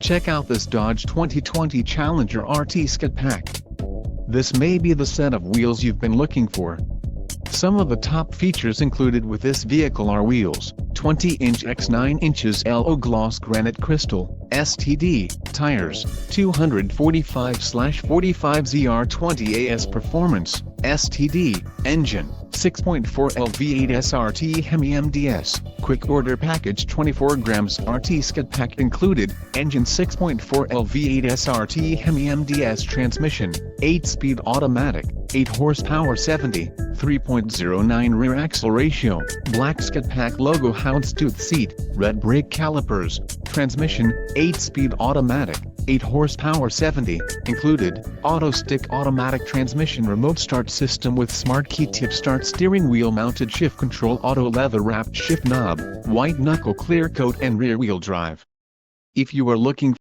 Check out this Dodge 2020 Challenger RT Scat Pack. This may be the set of wheels you've been looking for. Some of the top features included with this vehicle are wheels, 20-inch x 9 inches LO gloss granite crystal, STD, tires, 245/45 ZR20 AS performance, STD, engine, 6.4 L V8 SRT Hemi MDS, quick order package 24 grams RT Scat Pack included, engine 6.4 L V8 SRT Hemi MDS transmission, 8-speed automatic, 8 horsepower 70, 3.09 rear axle ratio, black Scat Pack logo houndstooth seat, red brake calipers, transmission, 8-speed automatic, 8 horsepower 70, included, auto stick automatic transmission remote start system with smart key tip start steering wheel mounted shift control auto leather wrapped shift knob, white knuckle clear coat and rear wheel drive. If you are looking